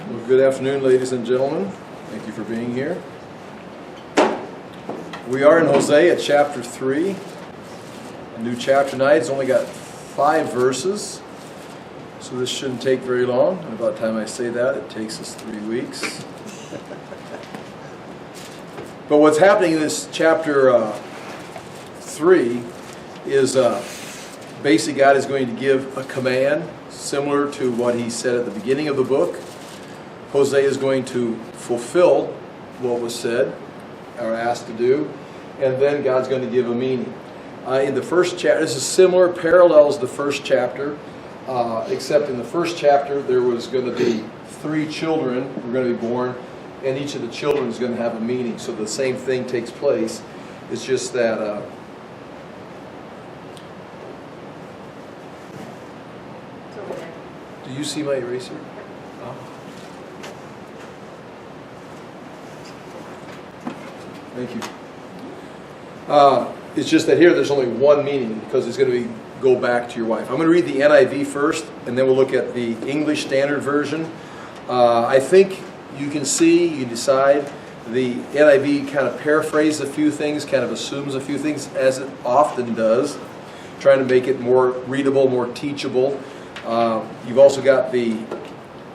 Well, good afternoon, ladies and gentlemen. Thank you for being here. We are in Hosea chapter 3. A new chapter tonight. It's only got 5 verses, so this shouldn't take very long. And by the time I say that, it takes us 3 weeks. But what's happening in this chapter 3 is basically God is going to give a command similar to what he said at the beginning of the book. Hosea is going to fulfill what was said or asked to do, and then God's going to give a meaning. In the first chapter, this is similar, parallels the first chapter, except in the first chapter there was going to be 3 children who were going to be born, and each of the children is going to have a meaning. So the same thing takes place. It's just that do you see my eraser? Oh. Thank you. It's just that here there's only one meaning because it's going to be go back to your wife. I'm going to read the NIV first, and then we'll look at the English Standard Version. I think you can see, you decide. The NIV kind of paraphrases a few things, kind of assumes a few things, as it often does, trying to make it more readable, more teachable. You've also got the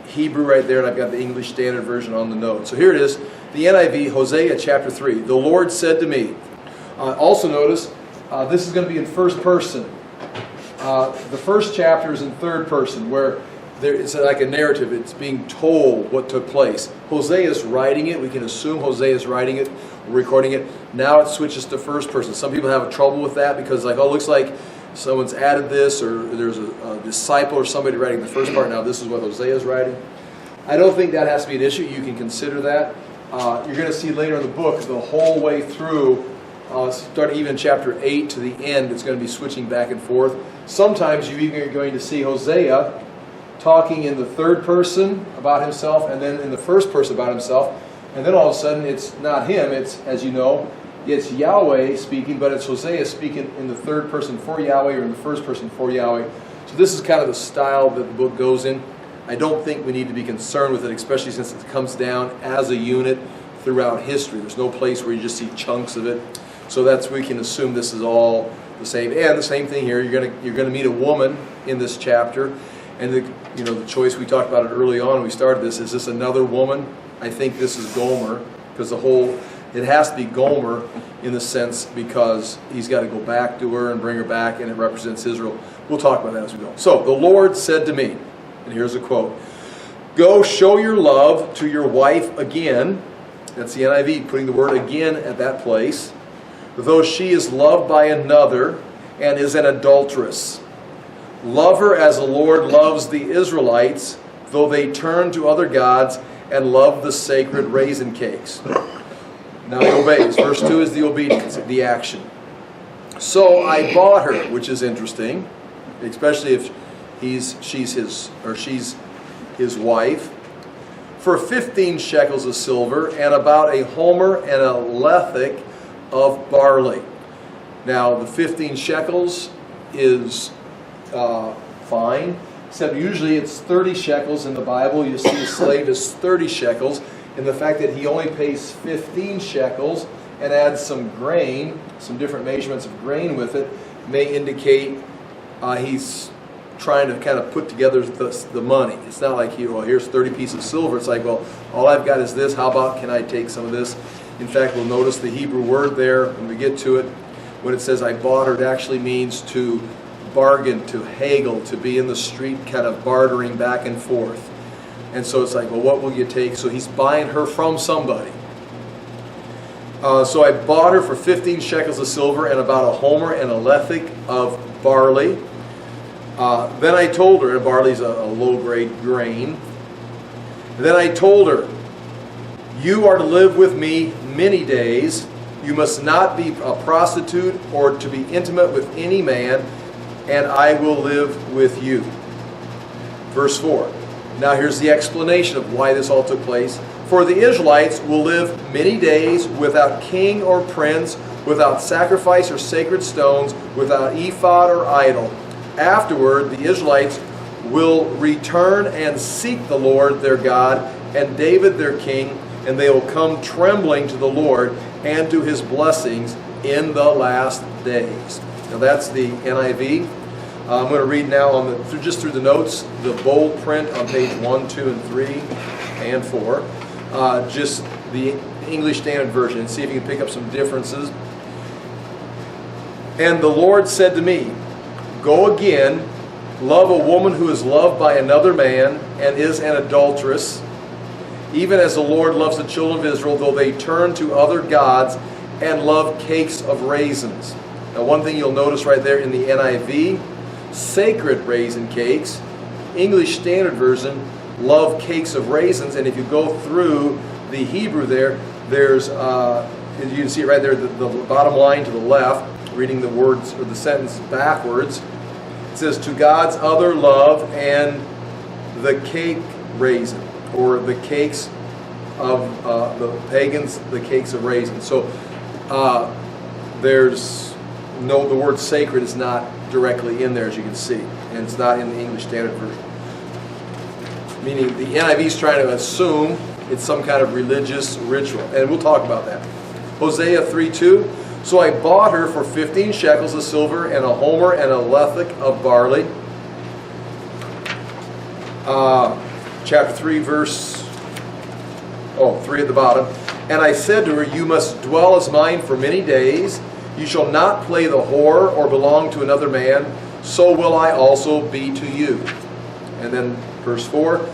Hebrew right there, and I've got the English Standard Version on the note. So here it is, the NIV, Hosea chapter 3. The Lord said to me. Also notice, this is going to be in first person. The first chapter is in third person, where it's like a narrative. It's being told what took place. Hosea is writing it. We can assume Hosea is writing it, recording it. Now it switches to first person. Some people have trouble with that because, like, oh, it looks like someone's added this, or there's a disciple or somebody writing the first part. Now this is what Hosea is writing. I don't think that has to be an issue. You can consider that. You're going to see later in the book, the whole way through, starting even chapter 8 to the end, it's going to be switching back and forth. Sometimes you're even going to see Hosea talking in the third person about himself, and then in the first person about himself, and then all of a sudden it's not him, it's, as you know, it's Yahweh speaking, but it's Hosea speaking in the third person for Yahweh or in the first person for Yahweh. So this is kind of the style that the book goes in. I don't think we need to be concerned with it, especially since it comes down as a unit throughout history. There's no place where you just see chunks of it. So that's we can assume this is all the same. And the same thing here. You're gonna meet a woman in this chapter, and the choice we talked about it early on when we started this. Is this another woman? I think this is Gomer, because it has to be Gomer in the sense because he's got to go back to her and bring her back, and it represents Israel. We'll talk about that as we go. So the Lord said to me, and here's a quote: "Go show your love to your wife again." That's the NIV putting the word "again" at that place. "Though she is loved by another and is an adulteress. Love her as the Lord loves the Israelites, though they turn to other gods and love the sacred raisin cakes." Now he obeys. Verse 2 is the obedience, the action. "So I bought her," which is interesting, especially if she's his wife, "for 15 shekels of silver and about a homer and a lethek of barley." Now the 15 shekels is fine, except usually it's 30 shekels in the Bible. You see a slave is 30 shekels, and the fact that he only pays 15 shekels and adds some grain, some different measurements of grain with it, may indicate he's trying to kind of put together the money. It's not like here's 30 pieces of silver. It's like, well, all I've got is this. How about can I take some of this? In fact, we'll notice the Hebrew word there when we get to it. When it says I bought her, it actually means to bargain, to haggle, to be in the street kind of bartering back and forth. And so it's like, well, what will you take? So he's buying her from somebody. "So I bought her for 15 shekels of silver and about a homer and a lethek of barley. Then I told her," and barley's a low-grade grain. "Then I told her, you are to live with me many days. You must not be a prostitute or to be intimate with any man, and I will live with you." Verse 4. Now here's the explanation of why this all took place. "For the Israelites will live many days without king or prince, without sacrifice or sacred stones, without ephod or idol. Afterward, the Israelites will return and seek the Lord their God and David their king, and they will come trembling to the Lord and to his blessings in the last days. Now that's the NIV. I'm going to read now on just through the notes, the bold print on page 1, 2, and 3, and 4. Just the English Standard Version, and see if you can pick up some differences. And the Lord said to me, go again, love a woman who is loved by another man and is an adulteress, even as the Lord loves the children of Israel, though they turn to other gods and love cakes of raisins. Now one thing you'll notice right there in the NIV, sacred raisin cakes. English Standard Version, love cakes of raisins. And if you go through the Hebrew there's, you can see it right there, the bottom line to the left, reading the words or the sentence backwards. It says, to God's other love and the cake raisin, or the cakes of the pagans, the cakes of raisins. So there's no, the word sacred is not directly in there, as you can see, and it's not in the English Standard Version. Meaning the NIV is trying to assume it's some kind of religious ritual, and we'll talk about that. Hosea 3:2. So I bought her for 15 shekels of silver and a homer and a lethech of barley. Chapter 3, verse 3 at the bottom. And I said to her, you must dwell as mine for many days. You shall not play the whore or belong to another man. So will I also be to you. And then verse 4.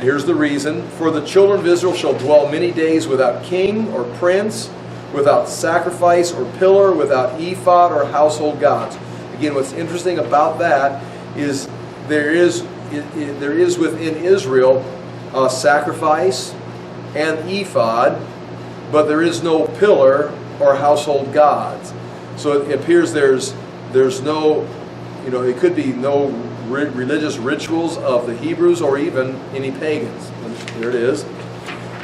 Here's the reason. For the children of Israel shall dwell many days without king or prince, without sacrifice or pillar, without ephod or household gods. Again, what's interesting about that is there is within Israel a sacrifice and ephod, but there is no pillar or household gods. So it appears there's no, it could be no religious rituals of the Hebrews or even any pagans. There it is.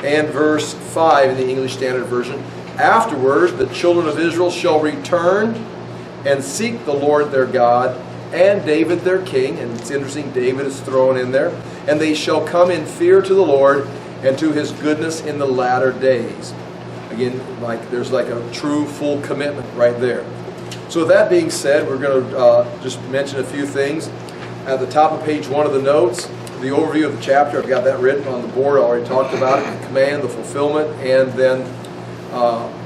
And verse 5 in the English Standard Version. Afterward, the children of Israel shall return and seek the Lord their God and David their king. And it's interesting, David is thrown in there. And they shall come in fear to the Lord and to his goodness in the latter days. Again, there's a true full commitment right there. So with that being said, we're going to just mention a few things. At the top of page 1 of the notes, the overview of the chapter, I've got that written on the board. I already talked about it, the command, the fulfillment, and then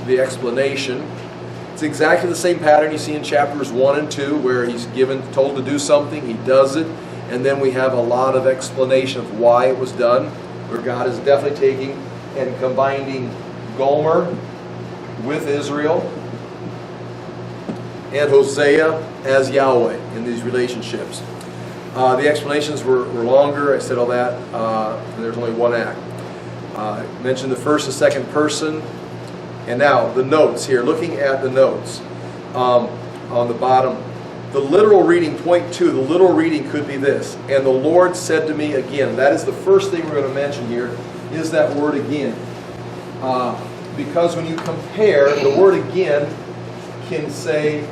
the explanation. It's exactly the same pattern you see in chapters 1 and 2, where he's told to do something, he does it, and then we have a lot of explanation of why it was done, where God is definitely taking and combining Gomer with Israel and Hosea as Yahweh in these relationships. The explanations were longer. I said all that. And there's only one act. I mentioned the first and second person. And now the notes here. Looking at the notes on the bottom. The literal reading, point 2, the literal reading could be this. And the Lord said to me again. That is the first thing we're going to mention here, is that word again. Because when you compare, the word again can say,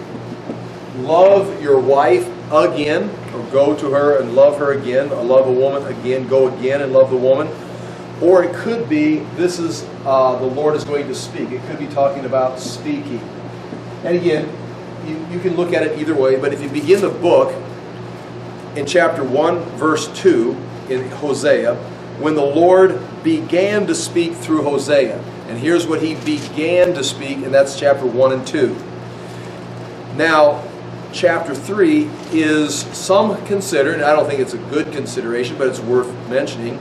love your wife again, or go to her and love her again, or love a woman again, go again and love the woman. Or it could be, this is the Lord is going to speak. It could be talking about speaking. And again, you can look at it either way, but if you begin the book in chapter 1, verse 2, in Hosea, when the Lord began to speak through Hosea. And here's what he began to speak, and that's chapter 1 and 2. Now, chapter 3 is some consider, and I don't think it's a good consideration, but it's worth mentioning,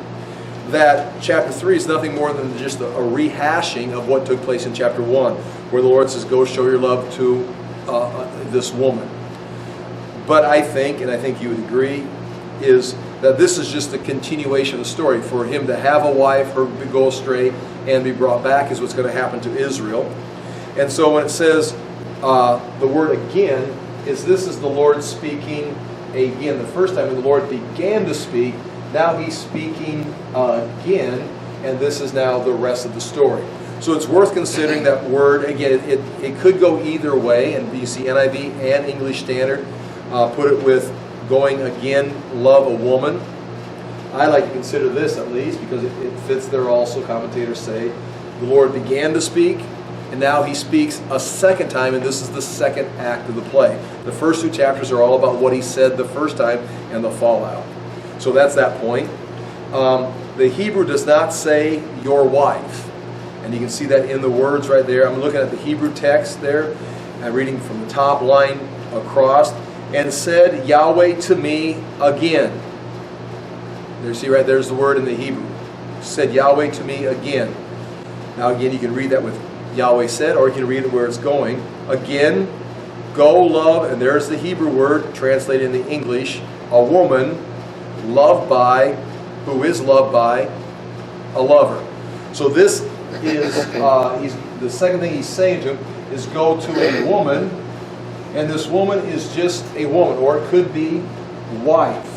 that chapter 3 is nothing more than just a rehashing of what took place in chapter 1, where the Lord says, go show your love to this woman. But I think, and I think you would agree, is that this is just a continuation of the story. For him to have a wife, her to go astray, and be brought back is what's going to happen to Israel. And so when it says the word again, this is the Lord speaking again. The first time when the Lord began to speak, now he's speaking again, and this is now the rest of the story. So it's worth considering that word. Again, it could go either way, and you see NIV and English Standard put it with going again, love a woman. I like to consider this, at least, because it fits there also. Commentators say the Lord began to speak, and now he speaks a second time, and this is the second act of the play. The first 2 chapters are all about what he said the first time and the fallout. So that's that point. The Hebrew does not say your wife. And you can see that in the words right there. I'm looking at the Hebrew text there. I'm reading from the top line across. And said Yahweh to me again. There, see right there's the word in the Hebrew. Said Yahweh to me again. Now again, you can read that with Yahweh said, or you can read it where it's going. Again, go love, and there's the Hebrew word translated in the English, a woman loved by, who is loved by a lover. So this is, the second thing he's saying to him is go to a woman, and this woman is just a woman, or it could be wife.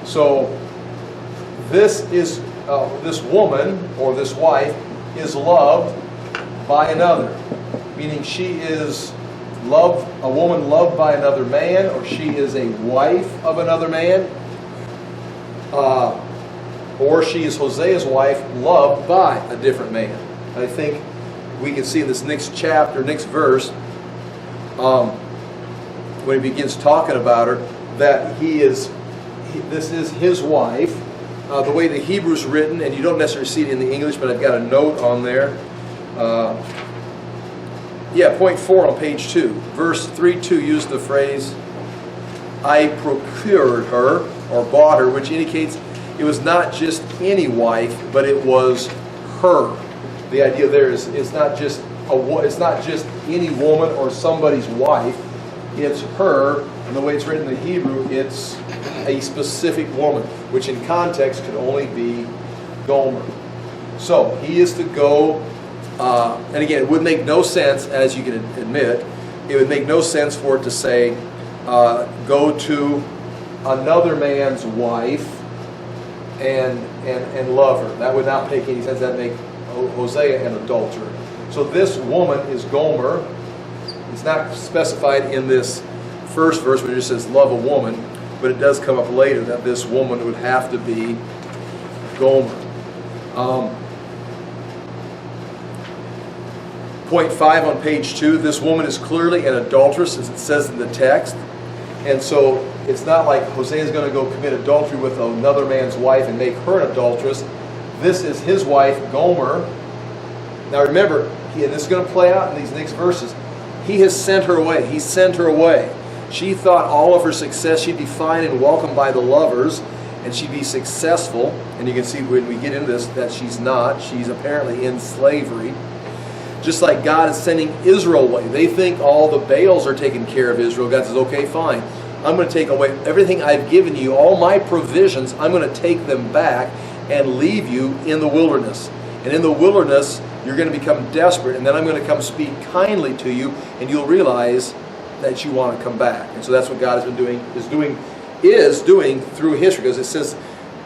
So this is this woman or this wife is loved by another, meaning she is loved, a woman loved by another man, or she is a wife of another man, or she is Hosea's wife loved by a different man. I think we can see in this next chapter, next verse, when he begins talking about her, that this is his wife. The way the Hebrew's written, and you don't necessarily see it in the English, but I've got a note on there. Point 4 on page 2. Verse 3:2 used the phrase, I procured her, or bought her, which indicates it was not just any wife, but it was her. The idea there is it's not just any woman or somebody's wife. It's her, and the way it's written in the Hebrew, it's a specific woman, which in context could only be Gomer. So he is to go, and again, it would make no sense, as you can admit, it would make no sense for it to say, go to another man's wife and love her. That would not make any sense. That would make Hosea an adulterer. So this woman is Gomer. It's not specified in this first verse, but it just says love a woman, but it does come up later that this woman would have to be Gomer. Point 5 on page 2, this woman is clearly an adulteress, as it says in the text. And so it's not like Hosea is going to go commit adultery with another man's wife and make her an adulteress. This is his wife, Gomer. Now remember, and this is going to play out in these next verses, he has sent her away. He sent her away. She thought all of her success, she'd be fine and welcomed by the lovers, and she'd be successful. And you can see when we get into this that she's not. She's apparently in slavery. Just like God is sending Israel away. They think all the Baals are taking care of Israel. God says, okay, fine. I'm going to take away everything I've given you, all my provisions, I'm going to take them back and leave you in the wilderness. And in the wilderness, you're going to become desperate, and then I'm going to come speak kindly to you, and you'll realize that you want to come back. And so that's what God has been doing, is doing through history, because it says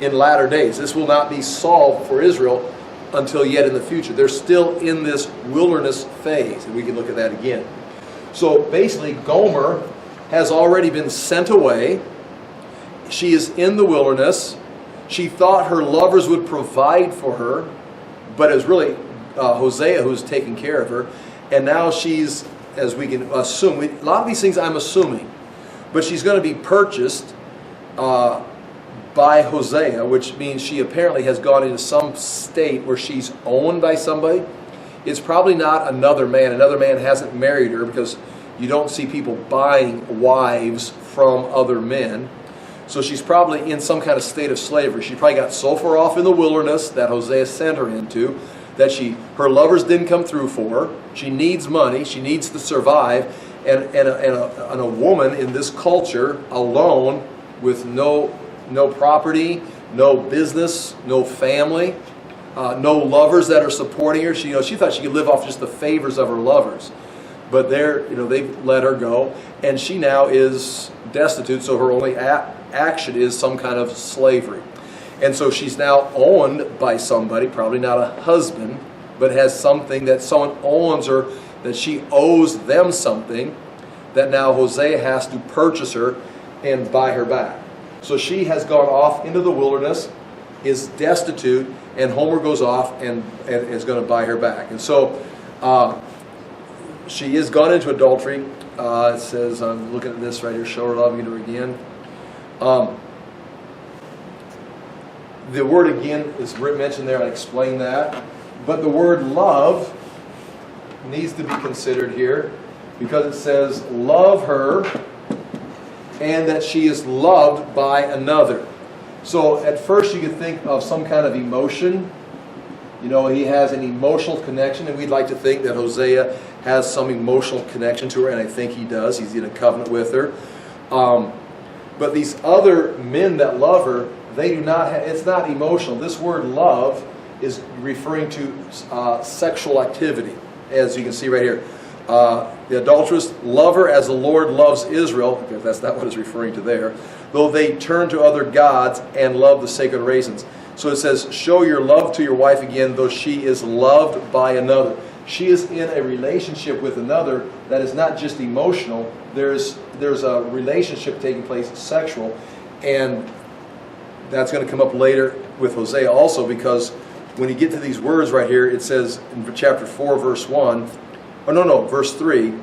in latter days, this will not be solved for Israel until yet in the future. They're still in this wilderness phase, and we can look at that again. So basically, Gomer has already been sent away. She is in the wilderness. She thought her lovers would provide for her, but it was really Hosea who's taking care of her. And now she's, as we can assume, a lot of these things I'm assuming, but she's going to be purchased by Hosea, which means she apparently has gone into some state where she's owned by somebody. It's probably not another man. Another man hasn't married her, because you don't see people buying wives from other men. So she's probably in some kind of state of slavery. She probably got so far off in the wilderness that Hosea sent her into that her lovers didn't come through for her. She needs money. She needs to survive. And a woman in this culture, alone, with no property, no business, no family, no lovers that are supporting her. She thought she could live off just the favors of her lovers. But they've let her go, and she now is destitute, so her only action is some kind of slavery. And so she's now owned by somebody, probably not a husband, but has something that someone owns her, that she owes them something, that now Hosea has to purchase her and buy her back. So she has gone off into the wilderness, is destitute, and Homer goes off and is going to buy her back. And so she is gone into adultery. It says, I'm looking at this right here, show her love again. The word again is mentioned there, I explained that. But the word love needs to be considered here because it says, love her, and that she is loved by another. So at first you could think of some kind of emotion. You know, he has an emotional connection, and we'd like to think that Hosea has some emotional connection to her, and I think he does. He's in a covenant with her. But these other men that love her, they do not have, it's not emotional. This word love is referring to sexual activity, as you can see right here. The adulterous love her as the Lord loves Israel, because that's not what it's referring to there, though they turn to other gods and love the sacred raisins. So it says, show your love to your wife again, though she is loved by another. She is in a relationship with another that is not just emotional. There's a relationship taking place, sexual, and that's going to come up later with Hosea also, because when you get to these words right here, it says in chapter 4, verse 1, verse 3,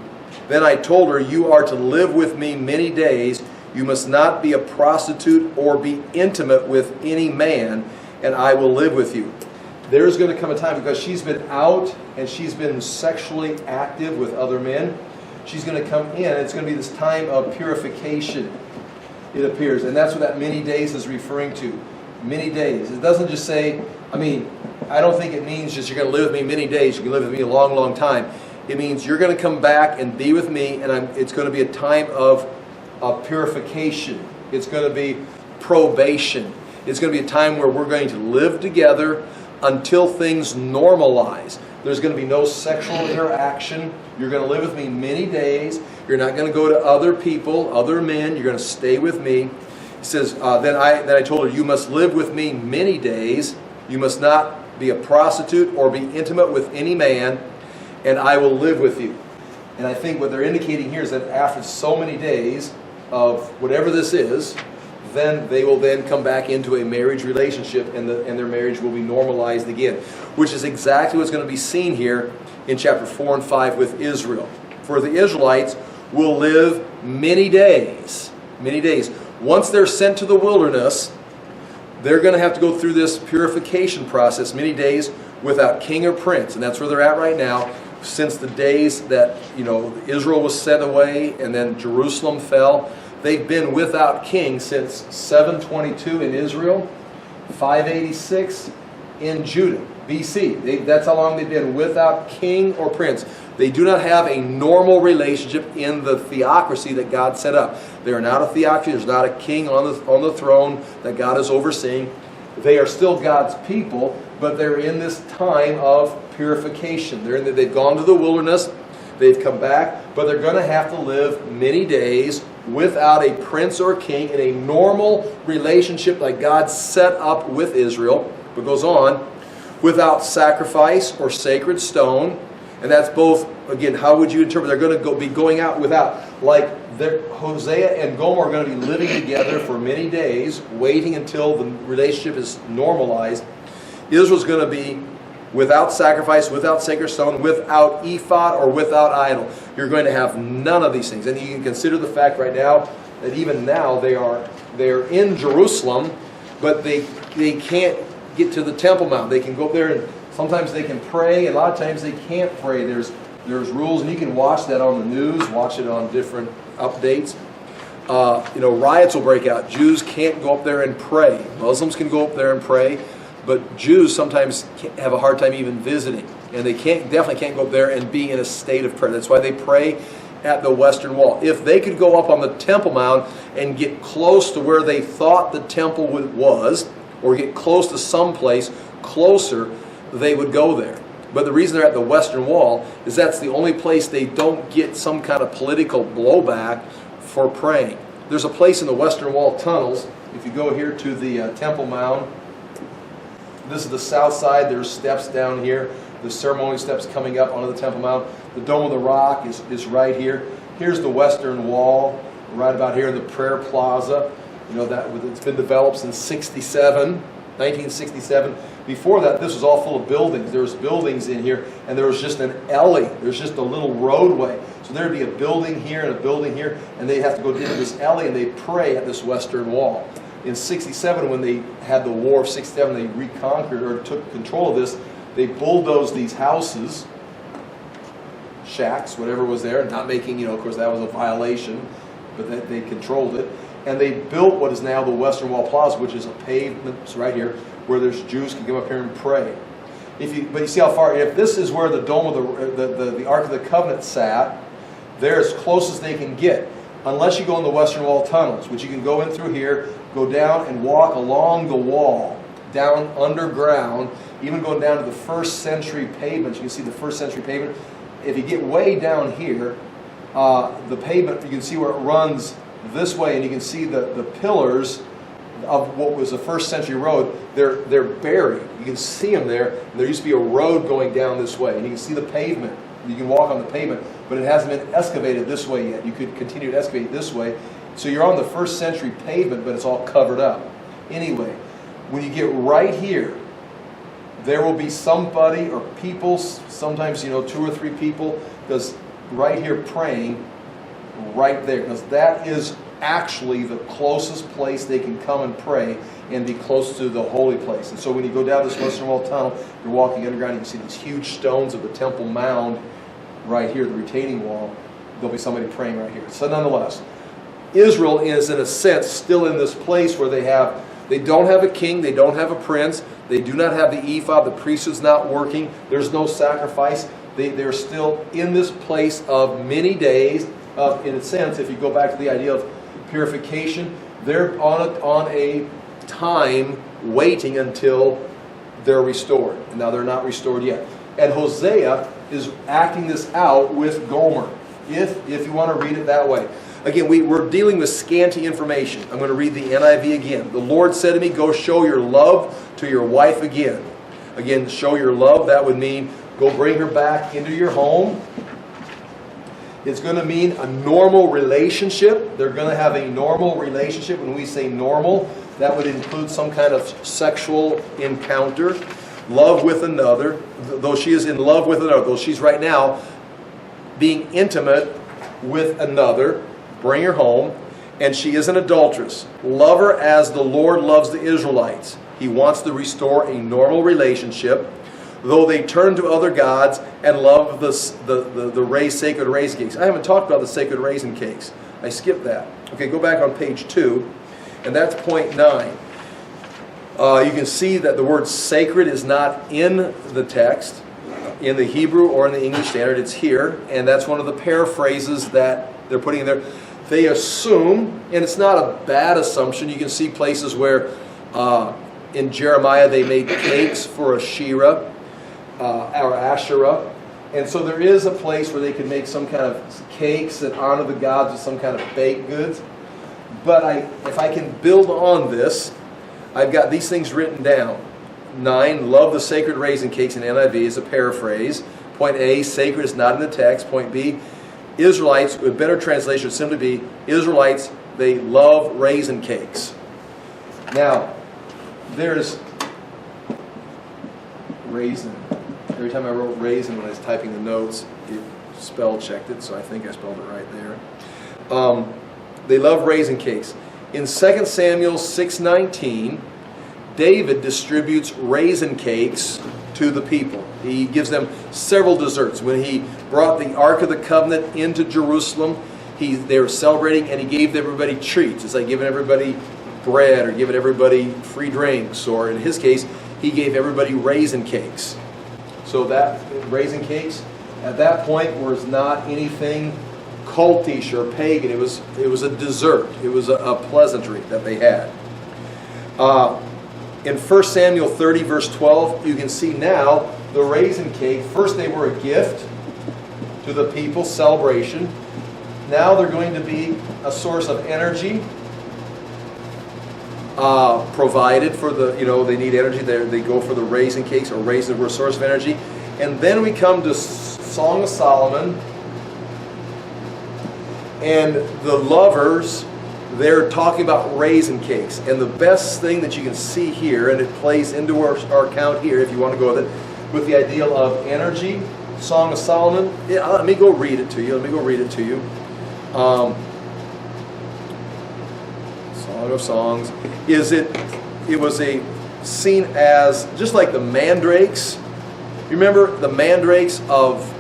then I told her, you are to live with me many days. You must not be a prostitute or be intimate with any man, and I will live with you. There's going to come a time, because she's been out and she's been sexually active with other men, she's going to come in, and it's going to be this time of purification, it appears. And that's what that many days is referring to. Many days. It doesn't just say, I don't think it means just you're going to live with me many days, you can live with me a long, long time. It means you're going to come back and be with me, and it's going to be a time of purification. It's going to be probation. It's going to be a time where we're going to live together until things normalize. There's going to be no sexual interaction. You're going to live with me many days. You're not going to go to other people, other men. You're going to stay with me. It says, then I told her, you must live with me many days. You must not be a prostitute or be intimate with any man, and I will live with you. And I think what they're indicating here is that after so many days of whatever this is, then they will then come back into a marriage relationship, and their marriage will be normalized again, which is exactly what's going to be seen here in chapter 4 and 5 with Israel. For the Israelites will live many days. Many days. Once they're sent to the wilderness, they're going to have to go through this purification process, many days without king or prince. And that's where they're at right now, since the days that Israel was sent away and then Jerusalem fell. They've been without king since 722 in Israel, 586 in Judah, BC. That's how long they've been without king or prince. They do not have a normal relationship in the theocracy that God set up. They are not a theocracy. There's not a king on the throne that God is overseeing. They are still God's people, but they're in this time of purification. They've gone to the wilderness. They've come back, but they're going to have to live many days without a prince or king in a normal relationship like God set up with Israel. But goes on, without sacrifice or sacred stone. And that's both, again, how would you interpret? They're going to be going out without, like Hosea and Gomer are going to be living together for many days, waiting until the relationship is normalized. Israel's going to be without sacrifice, without sacred stone, without ephod, or without idol. You're going to have none of these things. And you can consider the fact right now that even now they're in Jerusalem, but they can't get to the Temple Mount. They can go up there, and sometimes they can pray, and a lot of times they can't pray. There's rules, and you can watch that on the news, watch it on different updates. Riots will break out. Jews can't go up there and pray. Muslims can go up there and pray. But Jews sometimes have a hard time even visiting. And they definitely can't go up there and be in a state of prayer. That's why they pray at the Western Wall. If they could go up on the Temple Mount and get close to where they thought the temple was, or get close to some place closer, they would go there. But the reason they're at the Western Wall is that's the only place they don't get some kind of political blowback for praying. There's a place in the Western Wall tunnels. If you go here to the Temple Mount, this is the south side. There's steps down here. The ceremonial steps coming up onto the Temple Mount. The Dome of the Rock is right here. Here's the Western Wall. right about here in the Prayer Plaza. You know, it's been developed since 1967. Before that, this was all full of buildings. There was buildings in here, and there was just an alley. There's just a little roadway. So there'd be a building here and a building here, and they'd have to go into this alley, and they'd pray at this western wall. In 67, when they had the War of 67, they reconquered or took control of this. They bulldozed these houses, shacks, whatever was there, not making, you know, of course that was a violation, but they controlled it. And they built what is now the Western Wall Plaza, which is a pavement, it's right here, where there's Jews can come up here and pray. But you see how far, if this is where the dome of the Ark of the Covenant sat, they're as close as they can get. Unless you go in the Western Wall tunnels, which you can go in through here, go down and walk along the wall, down underground, even going down to the first century pavement. You can see the first century pavement. If you get way down here, the pavement, you can see where it runs this way, and you can see the pillars of what was a first century road. They're buried. You can see them there. And there used to be a road going down this way, and you can see the pavement. You can walk on the pavement, but it hasn't been excavated this way yet. You could continue to excavate this way. So you're on the first century pavement, but it's all covered up. Anyway, when you get right here, there will be somebody or people, sometimes, you know, 2 or 3 people, because right here praying, right there, because that is actually the closest place they can come and pray and be close to the holy place. And so when you go down this Western Wall tunnel, you're walking underground, you can see these huge stones of the Temple Mound right here, the retaining wall. There'll be somebody praying right here. So nonetheless, Israel is in a sense still in this place where they don't have a king, they don't have a prince, they do not have the ephod, the priesthood's not working, there's no sacrifice. They're still in this place of many days. In a sense, if you go back to the idea of purification, they're on a time waiting until they're restored. And now they're not restored yet. And Hosea is acting this out with Gomer, if you want to read it that way. Again, we're dealing with scanty information. I'm going to read the NIV again. The Lord said to me, go show your love to your wife again. Again, show your love, that would mean go bring her back into your home. It's going to mean a normal relationship. They're going to have a normal relationship. When we say normal, that would include some kind of sexual encounter. Love with another. Though she is in love with another, though she's right now being intimate with another, bring her home. And she is an adulteress. Love her as the Lord loves the Israelites. He wants to restore a normal relationship. Though they turn to other gods and love the sacred raisin cakes. I haven't talked about the sacred raisin cakes. I skipped that. Okay, go back on page 2, and that's point 9. You can see that the word sacred is not in the text, in the Hebrew or in the English Standard. It's here, and that's one of the paraphrases that they're putting in there. They assume, and it's not a bad assumption, you can see places where in Jeremiah they made cakes for Asherah, or Asherah. And so there is a place where they can make some kind of cakes that honor the gods with some kind of baked goods. But if I can build on this, I've got these things written down. 9, love the sacred raisin cakes in NIV is a paraphrase. Point A, sacred is not in the text. Point B, Israelites, a better translation would simply be, Israelites, they love raisin cakes. Now, there's raisin. Every time I wrote raisin when I was typing the notes, it spell checked it, so I think I spelled it right there. They love raisin cakes. In 2 Samuel 6:19, David distributes raisin cakes to the people. He gives them several desserts. When he brought the Ark of the Covenant into Jerusalem, they were celebrating, and he gave everybody treats. It's like giving everybody bread or giving everybody free drinks, or in his case, he gave everybody raisin cakes. So that raisin cakes at that point was not anything cultish or pagan. It was a dessert. It was a pleasantry that they had. In 1 Samuel 30 verse 12, you can see now the raisin cake. First they were a gift to the people, celebration. Now they're going to be a source of energy. Provided for they need energy. They go for the raisin cakes, or raisins were a source of energy. And then we come to Song of Solomon, And the lovers, they're talking about raisin cakes. And the best thing that you can see here, and it plays into our account here if you want to go with it, with the ideal of energy, Song of Solomon. Yeah, let me go read it to you. Song of Songs. It was seen as just like the mandrakes. You remember the mandrakes of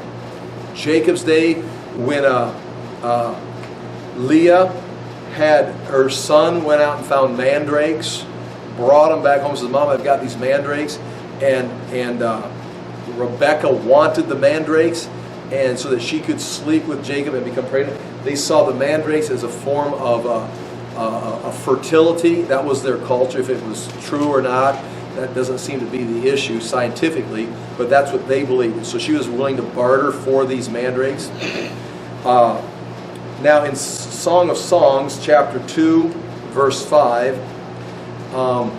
Jacob's day when Leah had her son went out and found mandrakes, brought them back home, says, "Mom, I've got these mandrakes," and Rebecca wanted the mandrakes, and so that she could sleep with Jacob and become pregnant. They saw the mandrakes as a form of fertility. That was their culture. If it was true or not, that doesn't seem to be the issue scientifically, but that's what they believed. So she was willing to barter for these mandrakes. Now in Song of Songs, chapter 2, verse 5, I'm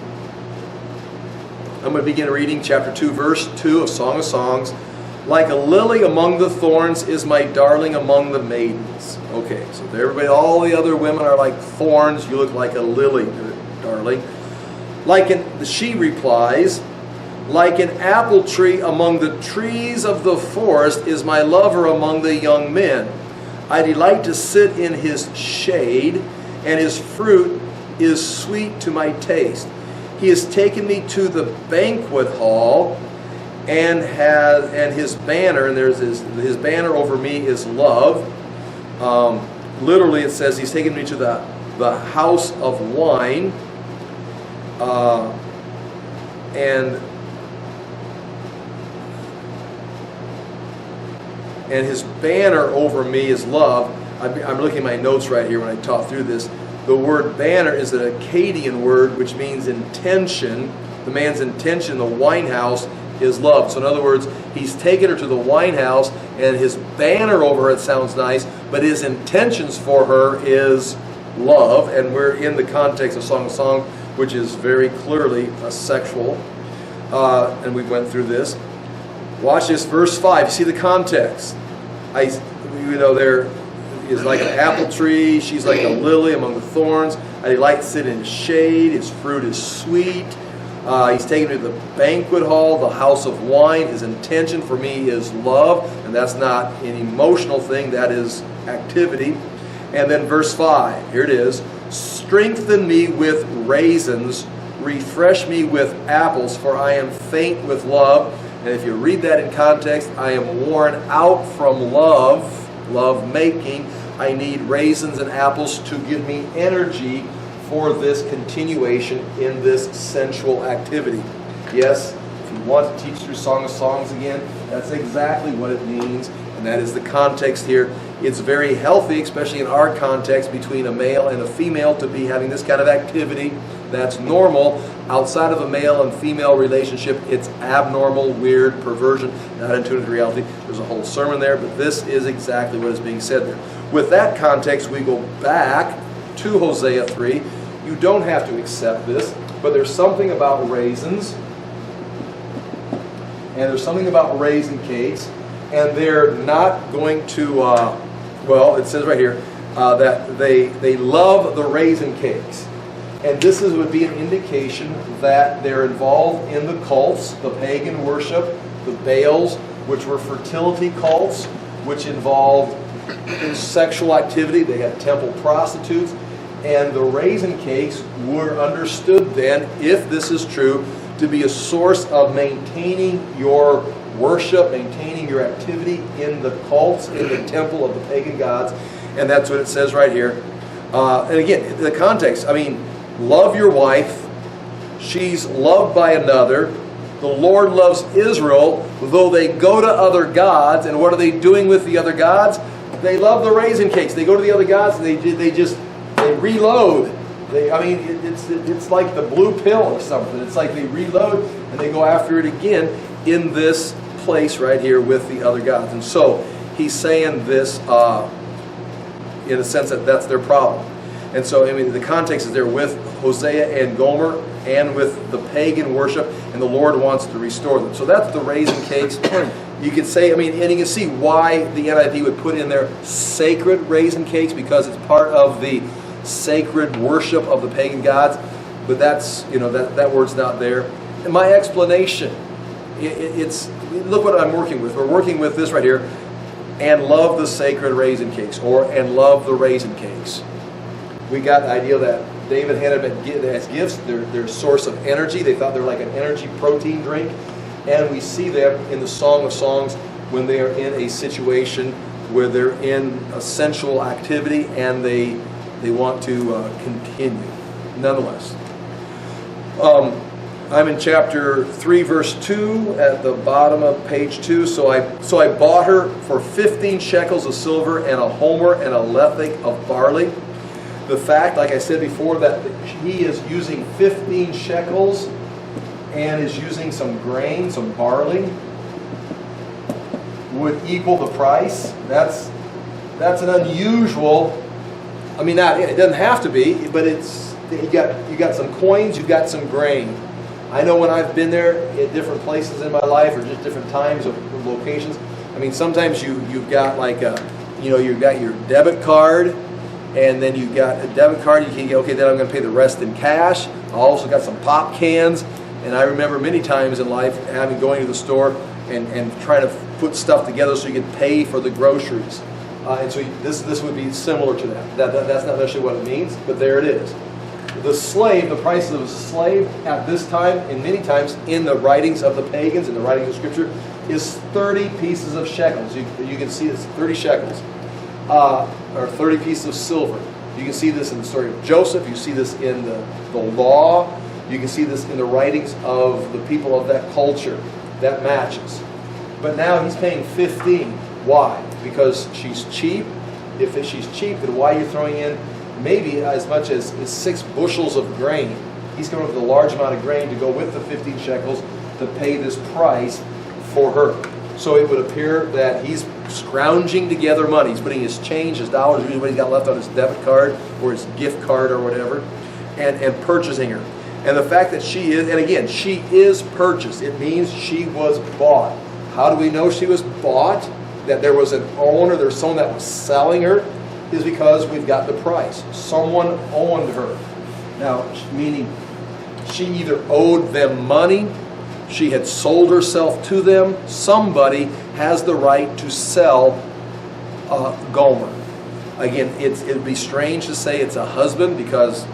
going to begin reading chapter 2, verse 2 of Song of Songs. Like a lily among the thorns is my darling among the maidens. Okay, so everybody, all the other women are like thorns. You look like a lily, darling. She replies, like an apple tree among the trees of the forest is my lover among the young men. I delight to sit in his shade, and his fruit is sweet to my taste. He has taken me to the banquet hall, and his banner, and his banner over me is love. Literally, it says he's taken me to the house of wine, and his banner over me is love. I'm looking at my notes right here when I taught through this. The word banner is an Akkadian word which means intention. The man's intention in the wine house is love. So in other words, he's taken her to the wine house, and his banner over her, it sounds nice, but his intentions for her is love. And we're in the context of Song of Songs, which is very clearly sexual. And we went through this. Watch this, verse 5. You see the context. There is like an apple tree. She's like a lily among the thorns. I delight to sit in his shade. His fruit is sweet. He's taken me to the banquet hall, the house of wine. His intention for me is love. And that's not an emotional thing. That is activity. And then verse 5. Here it is. Strengthen me with raisins. Refresh me with apples, for I am faint with love. And if you read that in context, I am worn out from love making. I need raisins and apples to give me energy for this continuation in this sensual activity. Yes, if you want to teach through Song of Songs again, that's exactly what it means, and that is the context here. It's very healthy, especially in our context, between a male and a female to be having this kind of activity. That's normal. Outside of a male and female relationship, it's abnormal, weird, perversion, not in tune with reality. There's a whole sermon there, but this is exactly what is being said there. With that context, we go back to Hosea 3. You don't have to accept this, but there's something about raisins, and there's something about raisin cakes, and they're not going to, it says right here, that they love the raisin cakes. And this would be an indication that they're involved in the cults, the pagan worship, the Baals, which were fertility cults, which involved sexual activity. They had temple prostitutes. And the raisin cakes were understood then, if this is true, to be a source of maintaining your worship, maintaining your activity in the cults, in the temple of the pagan gods. And that's what it says right here. And again, the context, love your wife. She's loved by another. The Lord loves Israel, though they go to other gods. And what are they doing with the other gods? They love the raisin cakes. They go to the other gods and they reload. It's like the blue pill or something. It's like they reload and they go after it again in this place right here with the other gods. And so he's saying this in a sense that that's their problem. And so, the context is there with Hosea and Gomer and with the pagan worship, and the Lord wants to restore them. So that's the raisin cakes. You could say, I mean, and you can see why the NIV would put in there sacred raisin cakes, because it's part of the sacred worship of the pagan gods. But that's, that word's not there. And my explanation, it's, look what I'm working with. We're working with this right here, and love the sacred raisin cakes, or and love the raisin cakes. We got the idea that David handed them as gifts. They're a source of energy. They thought they were like an energy protein drink. And we see them in the Song of Songs when they are in a situation where they're in a sensual activity and they want to continue. Nonetheless, I'm in chapter 3, verse 2, at the bottom of page 2. So I bought her for 15 shekels of silver and a homer and a lethech of barley. The fact, like I said before, that he is using 15 shekels and is using some grain, some barley, would equal the price. That's an unusual. I mean, it doesn't have to be, but it's you got some coins, you got some grain. I know when I've been there at different places in my life, or just different times of locations. I mean, sometimes you've got like you've got your debit card, and then you've got a debit card. You can get, okay, then I'm going to pay the rest in cash. I also got some pop cans. And I remember many times in life going to the store and trying to put stuff together so you could pay for the groceries. And so this would be similar to that. That's not necessarily what it means, but there it is. The slave, the price of a slave at this time, and many times in the writings of the pagans, in the writings of Scripture, is 30 pieces of shekels. You can see it's 30 shekels, or 30 pieces of silver. You can see this in the story of Joseph. You see this in the law. You can see this in the writings of the people of that culture. That matches. But now he's paying 15. Why? Because she's cheap. If she's cheap, then why are you throwing in maybe as much as 6 bushels of grain? He's coming up with a large amount of grain to go with the 15 shekels to pay this price for her. So it would appear that he's scrounging together money. He's putting his change, his dollars, usually what he's got left on his debit card or his gift card or whatever, and purchasing her. And the fact that she is, and again, she is purchased. It means she was bought. How do we know she was bought? That there was an owner, there's someone that was selling her, is because we've got the price. Someone owned her. Now, meaning she either owed them money, she had sold herself to them. Somebody has the right to sell Gomer. Again, it would be strange to say it's a husband, because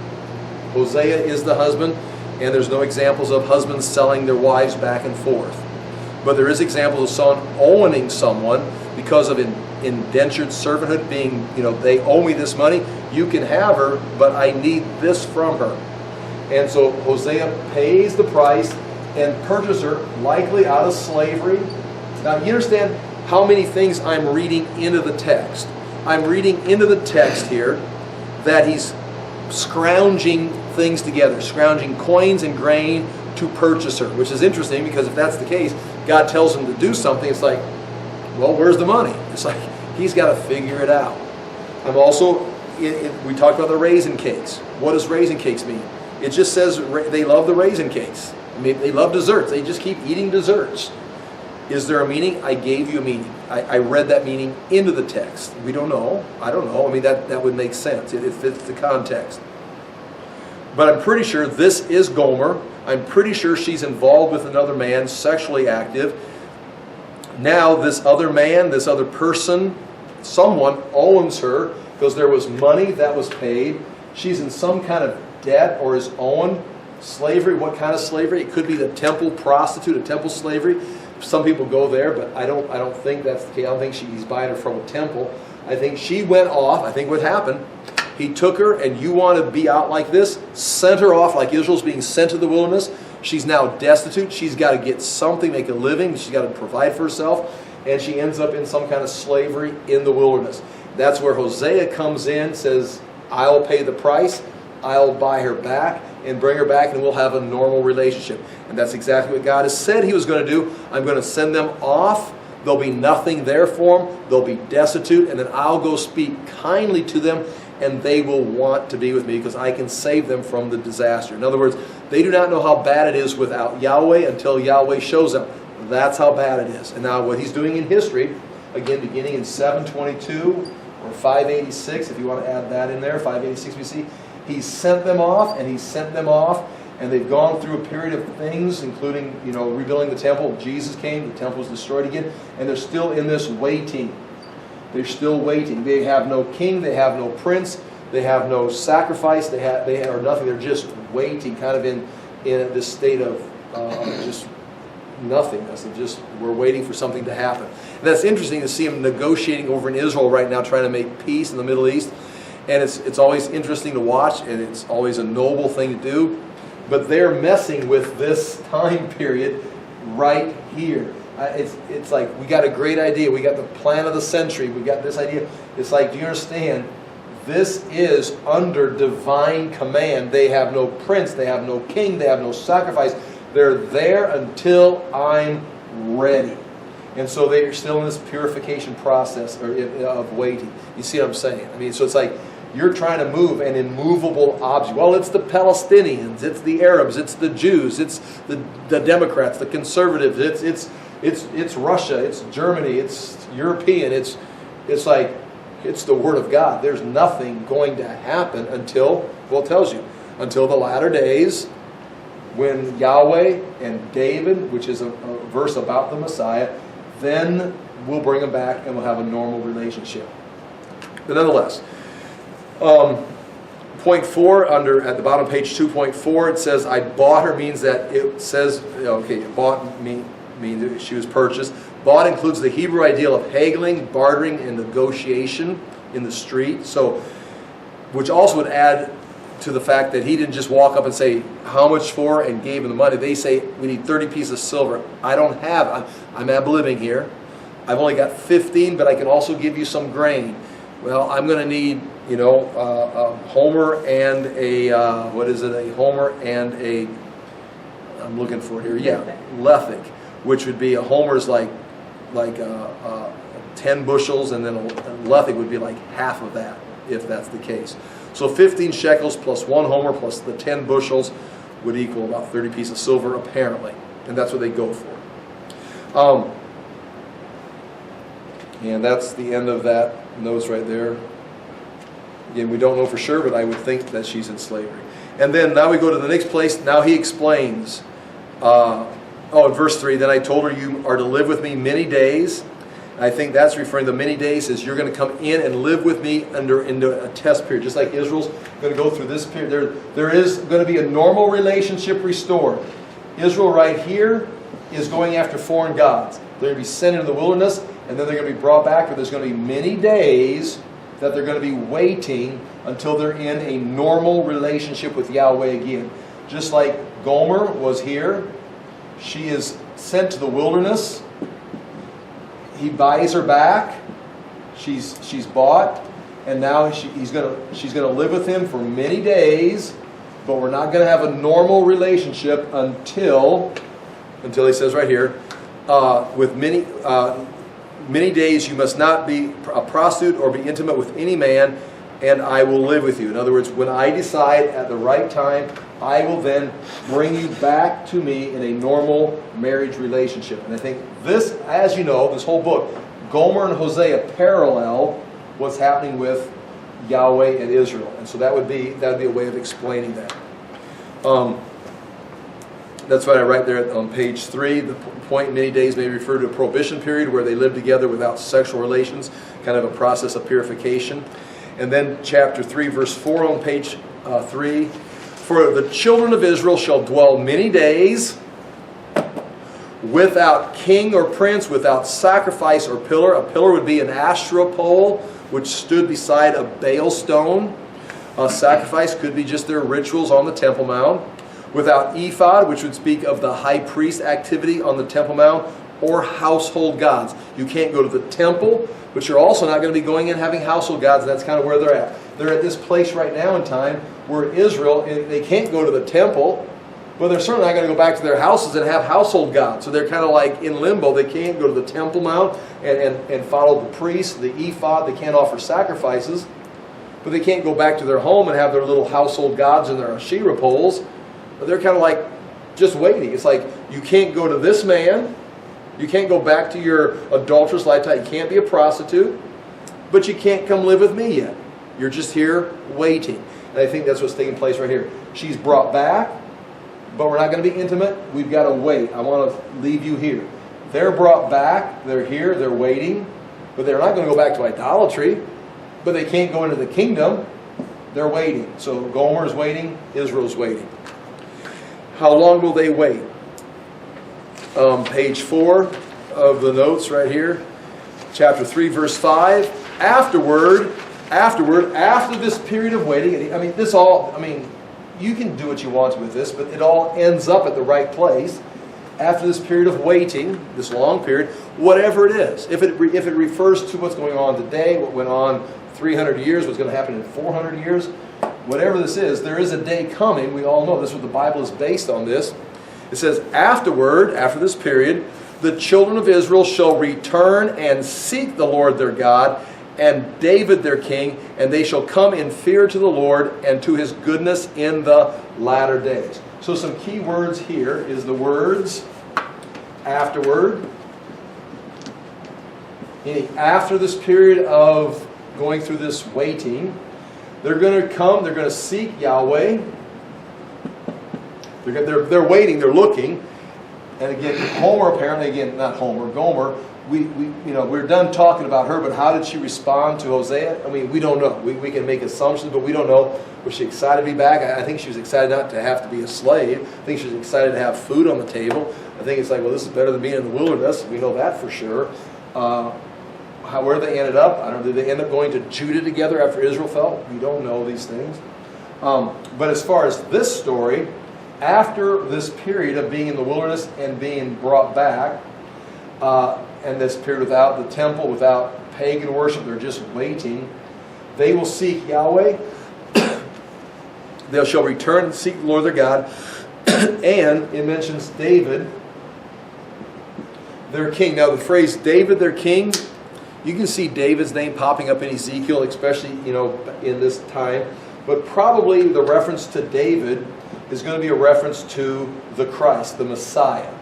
Hosea is the husband, and there's no examples of husbands selling their wives back and forth. But there is examples of someone owning someone because of indentured servanthood, being, they owe me this money, you can have her, but I need this from her. And so Hosea pays the price and purchases her, likely out of slavery. Now you understand how many things I'm reading into the text. I'm reading into the text here that he's scrounging things together, scrounging coins and grain to purchase her, which is interesting, because if that's the case, God tells him to do something, it's like, well, where's the money? It's like, he's got to figure it out. I'm also, we talked about the raisin cakes. What does raisin cakes mean? It just says they love the raisin cakes. I mean, they love desserts. They just keep eating desserts. Is there a meaning? I gave you a meaning. I read that meaning into the text. We don't know. I don't know. I mean, that would make sense. It fits the context. But I'm pretty sure this is Gomer. I'm pretty sure she's involved with another man, sexually active. Now this other man, this other person, someone owns her because there was money that was paid. She's in some kind of debt or is owned. Slavery, what kind of slavery? It could be the temple prostitute, a temple slavery. Some people go there, but I don't think that's the case. I don't think he's buying her from a temple. I think she went off. I think what happened, he took her, and you want to be out like this, sent her off like Israel's being sent to the wilderness. She's now destitute. She's got to get something, make a living. She's got to provide for herself. And she ends up in some kind of slavery in the wilderness. That's where Hosea comes in, says, I'll pay the price. I'll buy her back and bring her back, and we'll have a normal relationship. And that's exactly what God has said he was going to do. I'm going to send them off. There'll be nothing there for them. They'll be destitute, and then I'll go speak kindly to them, and they will want to be with me because I can save them from the disaster. In other words, they do not know how bad it is without Yahweh until Yahweh shows them. That's how bad it is. And now what he's doing in history, again, beginning in 722 or 586, if you want to add that in there, 586 BC, he sent them off, and he sent them off, and they've gone through a period of things, including, rebuilding the temple. Jesus came, the temple was destroyed again, and they're still in this waiting. They're still waiting. They have no king, they have no prince, they have no sacrifice, they are nothing. They're just waiting, kind of in this state of just nothingness. We're waiting for something to happen. And that's interesting to see them negotiating over in Israel right now, trying to make peace in the Middle East. And it's always interesting to watch, and it's always a noble thing to do. But they're messing with this time period right here. It's like, we got a great idea. We got the plan of the century. We got this idea. It's like, do you understand? This is under divine command. They have no prince. They have no king. They have no sacrifice. They're there until I'm ready. And so they're still in this purification process of waiting. You see what I'm saying? I mean, so it's like you're trying to move an immovable object. Well, it's the Palestinians, it's the Arabs, it's the Jews, it's the Democrats, the conservatives, it's Russia, it's Germany, it's European. It's like, it's the Word of God. There's nothing going to happen until, well, it tells you, until the latter days, when Yahweh and David, which is a verse about the Messiah, then we'll bring them back and we'll have a normal relationship. But nonetheless, point 4, at the bottom of page 2.4, it says, I bought her, means that it says, bought means she was purchased. Bought includes the Hebrew ideal of haggling, bartering, and negotiation in the street. So, which also would add to the fact that he didn't just walk up and say, how much for, and gave him the money. They say, we need 30 pieces of silver. I don't have, I'm ad-libbing here. I've only got 15, but I can also give you some grain. Well, I'm going to need, a homer and a homer and a, I'm looking for it here, lethek, which would be, a homer is like 10 bushels, and then a lethek would be like half of that, if that's the case. So 15 shekels plus 1 homer plus the 10 bushels would equal about 30 pieces of silver, apparently. And that's what they go for. And that's the end of that notice right there. Again, we don't know for sure, but I would think that she's in slavery. And then now we go to the next place. Now he explains. In verse 3, then I told her, you are to live with me many days. I think that's referring to many days as you're going to come in and live with me into a test period. Just like Israel's going to go through this period. There is going to be a normal relationship restored. Israel right here is going after foreign gods. They're going to be sent into the wilderness, and then they're going to be brought back. But there's going to be many days that they're going to be waiting until they're in a normal relationship with Yahweh again. Just like Gomer was here. She is sent to the wilderness. He buys her back. She's bought, and now she's going to live with him for many days. But we're not going to have a normal relationship until he says right here, with many days you must not be a prostitute or be intimate with any man, and I will live with you. In other words, when I decide at the right time, I will then bring you back to me in a normal marriage relationship. And I think this, as you know, this whole book, Gomer and Hosea parallel what's happening with Yahweh and Israel. And so that would be a way of explaining that. That's what I write there on page 3. The point, many days may refer to a prohibition period where they live together without sexual relations, kind of a process of purification. And then chapter 3, verse 4 on page 3. For the children of Israel shall dwell many days without king or prince, without sacrifice or pillar. A pillar would be an Asherah pole, which stood beside a Baal stone. A sacrifice could be just their rituals on the Temple Mount. Without ephod, which would speak of the high priest activity on the Temple Mount, or household gods. You can't go to the temple, but you're also not going to be going in having household gods. That's kind of where they're at. They're at this place right now in time where Israel, they can't go to the temple, but they're certainly not going to go back to their houses and have household gods. So they're kind of like in limbo. They can't go to the Temple Mount and follow the priests, the ephod. They can't offer sacrifices, but they can't go back to their home and have their little household gods and their Asherah poles. But they're kind of like just waiting. It's like you can't go to this man You can't go back to your adulterous lifestyle. You can't be a prostitute. But you can't come live with me yet. You're just here waiting. And I think that's what's taking place right here. She's brought back, but we're not going to be intimate. We've got to wait. I want to leave you here. They're brought back. They're here. They're waiting. But they're not going to go back to idolatry. But they can't go into the kingdom. They're waiting. So Gomer's waiting. Israel's waiting. How long will they wait? Page 4 of the notes right here. Chapter 3, verse 5. After this period of waiting, you can do what you want with this, but it all ends up at the right place. After this period of waiting, this long period, whatever it is, if it refers to what's going on today, what went on 300 years, what's going to happen in 400 years, whatever this is, there is a day coming. We all know this is what the Bible is based on this. It says, after this period, the children of Israel shall return and seek the Lord their God and David their king, and they shall come in fear to the Lord and to his goodness in the latter days. So some key words here is the words afterward. Meaning after this period of going through this waiting, they're going to come, they're going to seek Yahweh. They're waiting, they're looking. And again, Gomer, we're done talking about her, but how did she respond to Hosea? We don't know. We can make assumptions, but we don't know. Was she excited to be back? I think she was excited not to have to be a slave. I think she was excited to have food on the table. I think it's like, well, this is better than being in the wilderness. We know that for sure. Where they ended up, I don't know. Did they end up going to Judah together after Israel fell? We don't know these things. But as far as this story, after this period of being in the wilderness and being brought back, and this period without the temple, without pagan worship, they're just waiting, they will seek Yahweh. They shall return and seek the Lord their God. And it mentions David, their king. Now the phrase David, their king, you can see David's name popping up in Ezekiel, especially in this time. But probably the reference to David is going to be a reference to the Christ, the Messiah,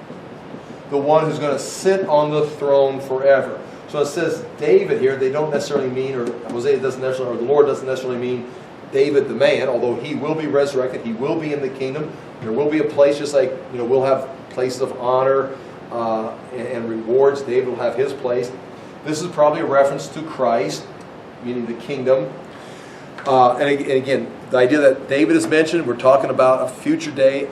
the one who's going to sit on the throne forever. So it says David here. They don't necessarily mean, or Hosea doesn't necessarily, or the Lord doesn't necessarily mean David the man, although he will be resurrected. He will be in the kingdom. There will be a place, just like we'll have places of honor and rewards. David will have his place. This is probably a reference to Christ, meaning the kingdom. And again, the idea that David is mentioned, we're talking about a future day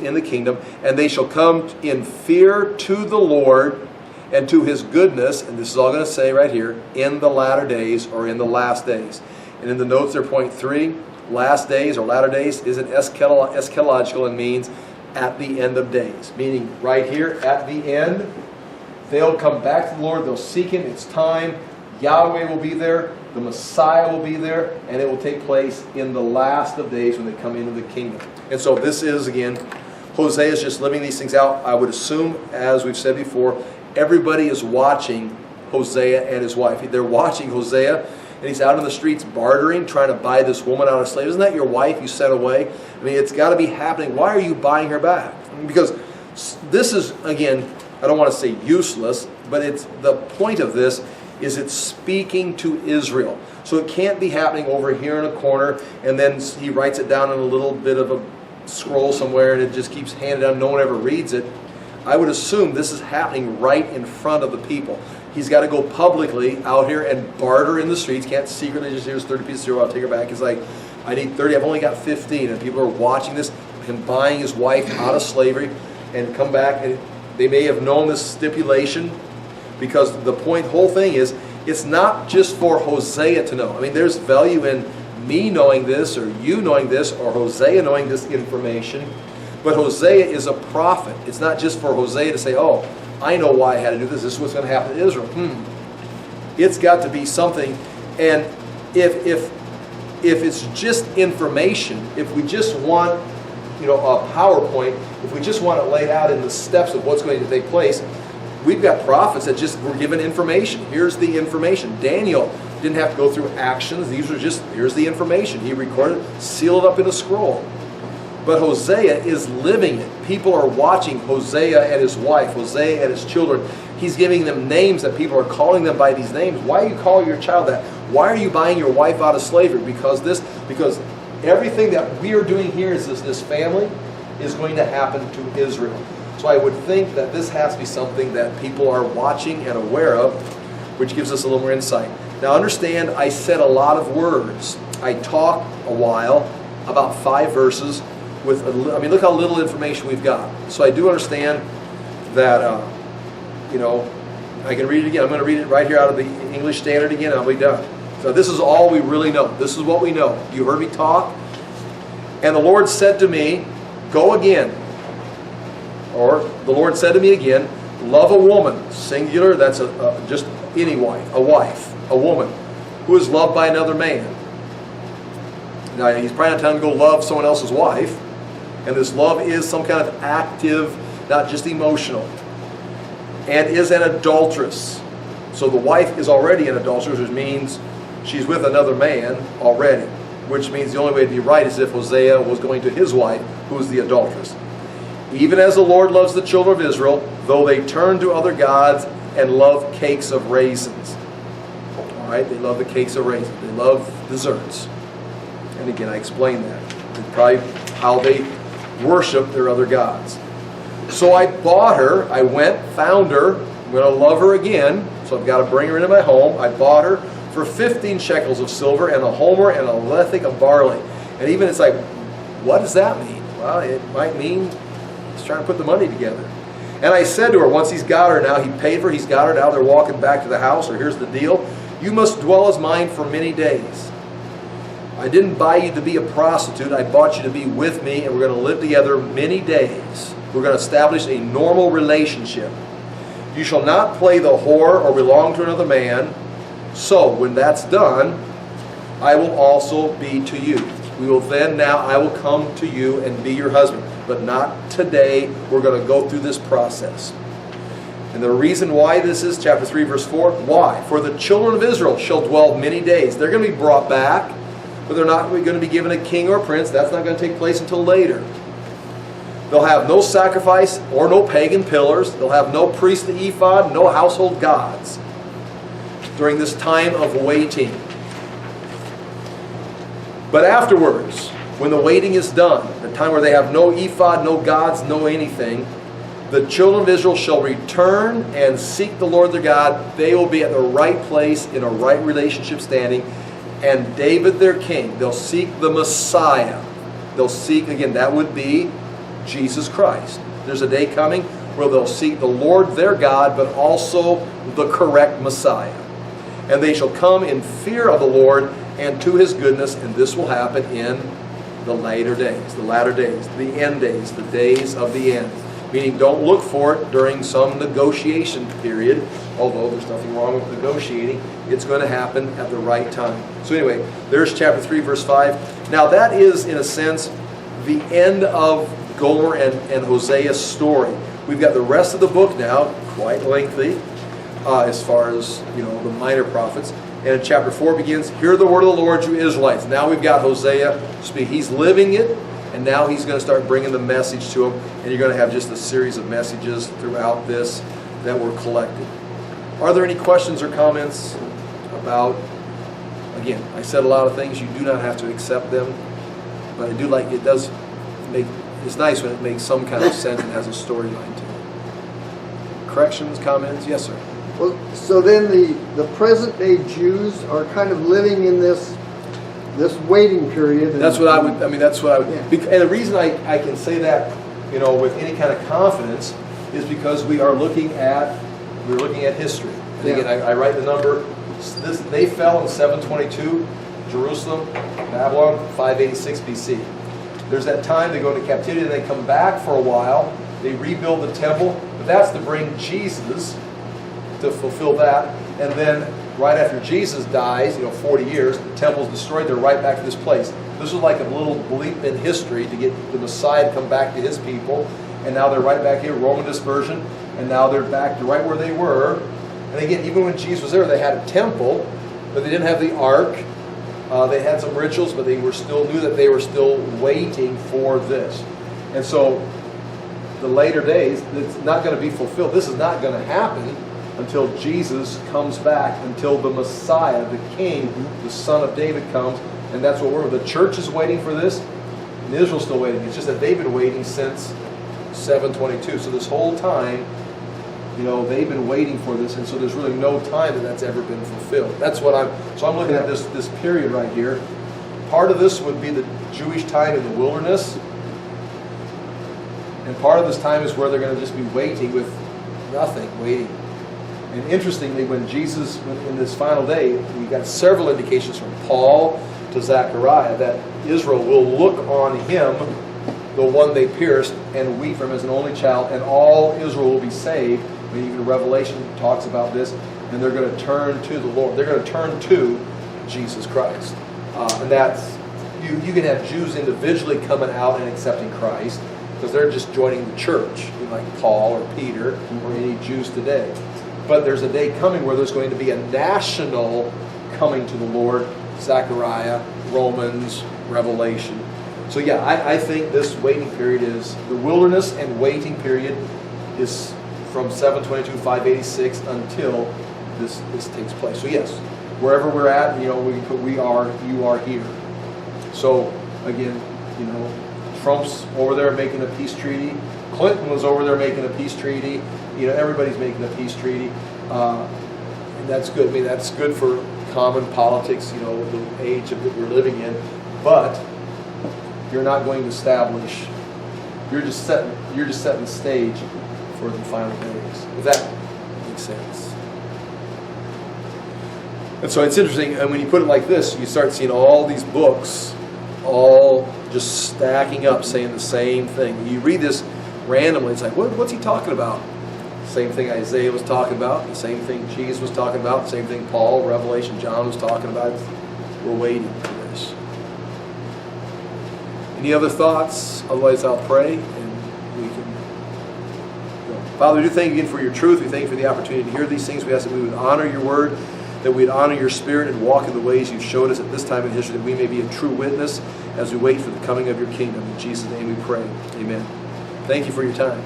in the kingdom, and they shall come in fear to the Lord and to his goodness, and this is all going to say right here, in the latter days or in the last days. And in the notes there, point 3, last days or latter days isn't eschatological and means at the end of days. Meaning right here, at the end, they'll come back to the Lord, they'll seek him, it's time, Yahweh will be there, the Messiah will be there, and it will take place in the last of days when they come into the kingdom. And so this is, again, Hosea is just living these things out. I would assume, as we've said before, everybody is watching Hosea and his wife. They're watching Hosea, and he's out in the streets bartering, trying to buy this woman out of slave. Isn't that your wife you sent away? It's got to be happening. Why are you buying her back? Because this is, again, I don't want to say useless, but it's the point of this is it's speaking to Israel. So it can't be happening over here in a corner, and then he writes it down in a little bit of a scroll somewhere, and it just keeps handed down. No one ever reads it. I would assume this is happening right in front of the people. He's got to go publicly out here and barter in the streets. Can't secretly just, here's 30 pieces of silver, I'll take her back. He's like, I need 30, I've only got 15. And people are watching this, him buying his wife out of slavery, and come back, and they may have known this stipulation, because the whole thing is, it's not just for Hosea to know. There's value in me knowing this, or you knowing this, or Hosea knowing this information. But Hosea is a prophet. It's not just for Hosea to say, oh, I know why I had to do this. This is what's going to happen to Israel. It's got to be something. And if it's just information, if we just want a PowerPoint, if we just want it laid out in the steps of what's going to take place, we've got prophets that just were given information. Here's the information. Daniel didn't have to go through actions. These were just, here's the information. He recorded, sealed it up in a scroll. But Hosea is living it. People are watching Hosea and his wife, Hosea and his children. He's giving them names that people are calling them by these names. Why do you call your child that? Why are you buying your wife out of slavery? Because everything that we are doing here is this family is going to happen to Israel. So I would think that this has to be something that people are watching and aware of, which gives us a little more insight. Now understand, I said a lot of words. I talked a while, about 5 verses, with, look how little information we've got. So I do understand that, I can read it again. I'm going to read it right here out of the English Standard again, and I'll be done. So this is all we really know. This is what we know. You heard me talk. And the Lord said to me, go again. Or the Lord said to me again, love a woman, singular, that's just any wife, a woman, who is loved by another man. Now, he's probably not telling him to go love someone else's wife. And this love is some kind of active, not just emotional. And is an adulteress. So the wife is already an adulteress, which means she's with another man already. Which means the only way to be right is if Hosea was going to his wife, who is the adulteress. Even as the Lord loves the children of Israel, though they turn to other gods and love cakes of raisins. All right, they love the cakes of raisins. They love desserts. And again, I explained that. It's probably how they worship their other gods. So I bought her. I went, found her. I'm going to love her again. So I've got to bring her into my home. I bought her for 15 shekels of silver and a homer and a lethek of barley. And even it's like, what does that mean? Well, it might mean he's trying to put the money together. And I said to her, once he's got her now, he paid for her, he's got her now, they're walking back to the house, or here's the deal. You must dwell as mine for many days. I didn't buy you to be a prostitute. I bought you to be with me, and we're going to live together many days. We're going to establish a normal relationship. You shall not play the whore or belong to another man. So, when that's done, I will also be to you. I will come to you and be your husband. But not today. We're going to go through this process. And the reason why this is, chapter 3, verse 4, why? For the children of Israel shall dwell many days. They're going to be brought back, but they're not going to be given a king or a prince. That's not going to take place until later. They'll have no sacrifice or no pagan pillars. They'll have no priestly ephod, no household gods during this time of waiting. But afterwards, when the waiting is done, the time where they have no ephod, no gods, no anything, the children of Israel shall return and seek the Lord their God. They will be at the right place, in a right relationship standing. And David their king, they'll seek the Messiah. They'll seek, again, that would be Jesus Christ. There's a day coming where they'll seek the Lord their God, but also the correct Messiah. And they shall come in fear of the Lord and to his goodness, and this will happen in the latter days, the end days, the days of the end. Meaning, don't look for it during some negotiation period, although there's nothing wrong with negotiating. It's going to happen at the right time. So anyway, there's chapter 3, verse 5. Now that is, in a sense, the end of Gomer and Hosea's story. We've got the rest of the book now, quite lengthy, as far as, the minor prophets. And in chapter 4 begins, hear the word of the Lord, you Israelites. Now we've got Hosea speak. He's living it, and now he's going to start bringing the message to them. And you're going to have just a series of messages throughout this that were collected. Are there any questions or comments about, again, I said a lot of things. You do not have to accept them. But I do like, it's nice when it makes some kind of sense and has a storyline to it. Corrections, comments? Yes, sir. Well, so then the present day Jews are kind of living in this waiting period. That's what I would. Yeah. And the reason I can say that, with any kind of confidence, is because we're looking at history. And again, I write the number. They fell in 722, Jerusalem, Babylon, 586 BC. There's that time they go into captivity and they come back for a while. They rebuild the temple, but that's to bring Jesus, to fulfill that. And then right after Jesus dies, 40 years, the temple's destroyed, they're right back to this place. This was like a little bleep in history to get the Messiah to come back to his people. And now they're right back here, Roman dispersion, and now they're back to right where they were. And again, even when Jesus was there, they had a temple, but they didn't have the ark. They had some rituals, but they knew that they were still waiting for this. And so the later days, it's not going to be fulfilled. This is not going to happen until Jesus comes back, until the Messiah, the King, the Son of David comes. And that's what the church is waiting for this, and Israel's still waiting. It's just that they've been waiting since 722. So this whole time, they've been waiting for this, and so there's really no time that that's ever been fulfilled. That's what I'm looking at this period right here. Part of this would be the Jewish time in the wilderness, and part of this time is where they're going to just be waiting with nothing, waiting. And interestingly, when Jesus, in this final day, we got several indications from Paul to Zechariah that Israel will look on him, the one they pierced, and weep for him as an only child, and all Israel will be saved. I mean, even Revelation talks about this, and they're going to turn to the Lord. They're going to turn to Jesus Christ. And that's, you can have Jews individually coming out and accepting Christ, because they're just joining the church, like Paul or Peter or any Jews today. But there's a day coming where there's going to be a national coming to the Lord, Zechariah, Romans, Revelation. So yeah, I think this waiting period is, the wilderness and waiting period is from 722, 586 until this takes place. So yes, wherever we're at, you are here. So again, Trump's over there making a peace treaty. Clinton was over there making a peace treaty. Everybody's making a peace treaty. And that's good. I mean, that's good for common politics, the age that we're living in. But you're not going to establish, you're just setting the stage for the final days. If that makes sense. And so it's interesting, and when you put it like this, you start seeing all these books all just stacking up saying the same thing. You read this randomly, it's like, what's he talking about? Same thing Isaiah was talking about, the same thing Jesus was talking about, the same thing Paul, Revelation, John was talking about. We're waiting for this. Any other thoughts? Otherwise I'll pray and we can go. Father, we do thank you again for your truth. We thank you for the opportunity to hear these things. We ask that we would honor your word, that we'd honor your spirit and walk in the ways you've showed us at this time in history, that we may be a true witness as we wait for the coming of your kingdom. In Jesus' name we pray. Amen. Thank you for your time.